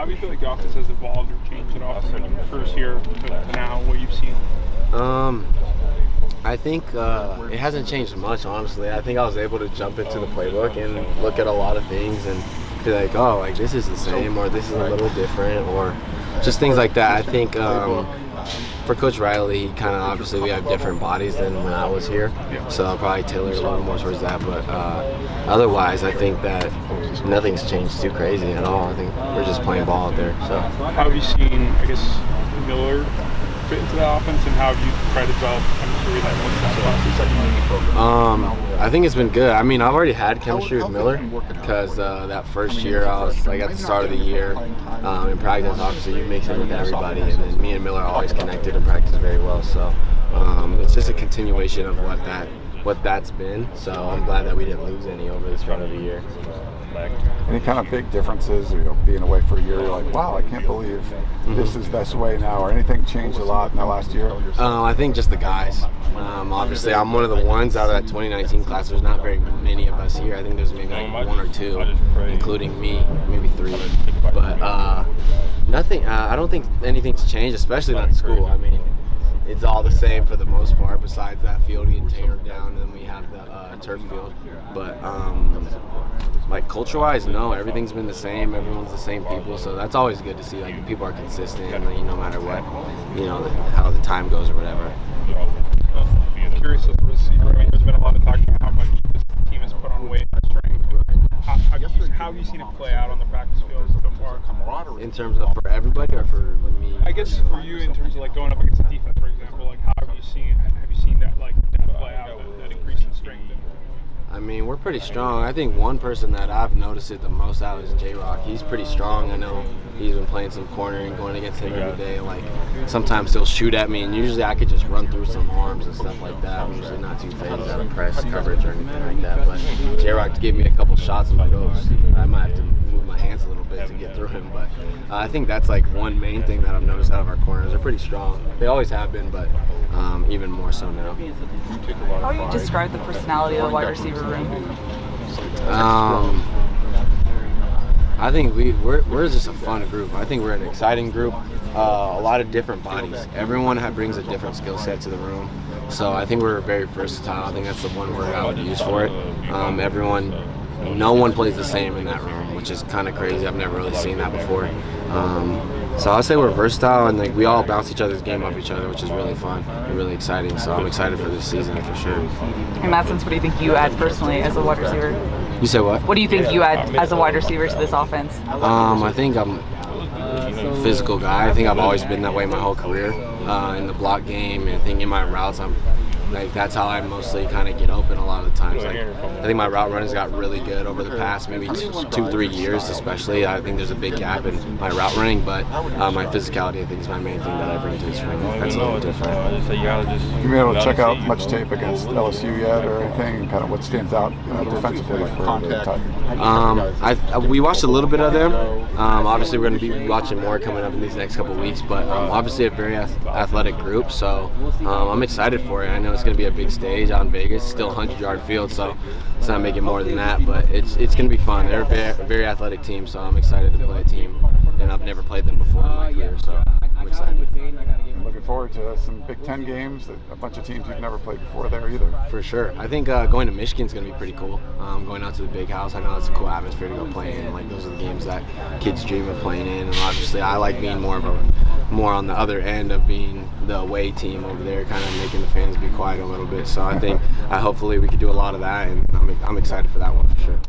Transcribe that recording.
How do you feel like the offense has evolved or changed at all from the first year to now, what you've seen? I think it hasn't changed much, honestly. I think I was able to jump into the playbook and look at a lot of things and be like, oh, like this is the same, or this is a little different, or just things like that. I think for Coach Riley, kind of obviously we have different bodies than when I was here, so I'll probably tailor a little more towards that. But otherwise, I think that nothing's changed too crazy at all. I think we're just playing ball out there. So how have you seen, I guess, Miller fit into the offense, and how have you tried to develop chemistry with that I think it's been good. I mean, I've already had chemistry with Miller because that first year I was like at the start of the year in practice. Obviously, you mix in with everybody, and then me and Miller are always connected and practice very well. So it's just a continuation of what that's been. So I'm glad that we didn't lose any over this run of the year. Any kind of big differences, being away for a year, you're like, wow, I can't believe this is this way now, or anything changed a lot in the last year? I think just the guys. Obviously, I'm one of the ones out of that 2019 class. There's not very many of us here. I think there's maybe like one or two, including me, maybe three. But nothing. I don't think anything's changed, especially not at school. I mean, it's all the same for the most part, besides that field getting teared down, and then we have the turf field. But like culture-wise, no, everything's been the same. Everyone's the same people, so that's always good to see. Like the people are consistent, no matter what, how the time goes or whatever. I'm curious as a receiver. I mean, there's been a lot of talk about how much this team has put on weight and strength. How have you seen it play out on the practice field so far? In terms of for everybody or for me? I guess for you, in terms of like going up against the defense, for example, like how have you seen that like that play out, that increase in strength? I mean, we're pretty strong. I think one person that I've noticed it the most out is J-Rock. He's pretty strong. I know he's been playing some corner and going against him every day. Like, sometimes he'll shoot at me, and usually I could just run through some arms and stuff like that. I'm usually not too phased out of press coverage or anything like that. But J-Rock gave me a couple shots. I'm like, oh, I might have to move my hands a little bit to get through him. But I think that's like one main thing that I've noticed out of our corners. They're pretty strong. They always have been, but even more so now. How would you describe the personality of the wide receiver room? I think we're just a fun group. I think we're an exciting group. A lot of different bodies. Everyone brings a different skill set to the room. So I think we're very versatile. I think that's the one word I would use for it. No one plays the same in that room, which is kind of crazy. I've never really seen that before. So I'll say we're versatile, and like we all bounce each other's game off each other, which is really fun and really exciting. So I'm excited for this season for sure. In that sense, what do you think you add personally as a wide receiver? You said what? What do you think you add as a wide receiver to this offense? I think I'm a physical guy. I think I've always been that way my whole career. In the block game, and I think in my routes, that's how I mostly kind of get open a lot of the times. Like, I think my route running's got really good over the past maybe 2-3 years, especially. I think there's a big gap in my route running, but my physicality I think is my main thing that I bring to this room. That's a little different. Have you been able to check out much tape against LSU yet, or anything? And kind of what stands out defensively for the Titans? We watched a little bit of them. Obviously, we're going to be watching more coming up in these next couple of weeks, but obviously a very athletic group, so I'm excited for it. I know it's going to be a big stage out in Vegas, still a 100-yard field, so let's not make it more than that, but it's going to be fun. They're a very athletic team, so I'm excited to play a team, and I've never played them before in my career, so I'm excited. I'm looking forward to some Big Ten games, a bunch of teams you've never played before there either. For sure. I think going to Michigan's going to be pretty cool. Going out to the Big House, I know it's a cool atmosphere to go play in. Like, those are the games that kids dream of playing in, and obviously I like being more on the other end of being the away team over there, kind of making the fans be quiet a little bit. So I think hopefully we could do a lot of that, and I'm excited for that one for sure.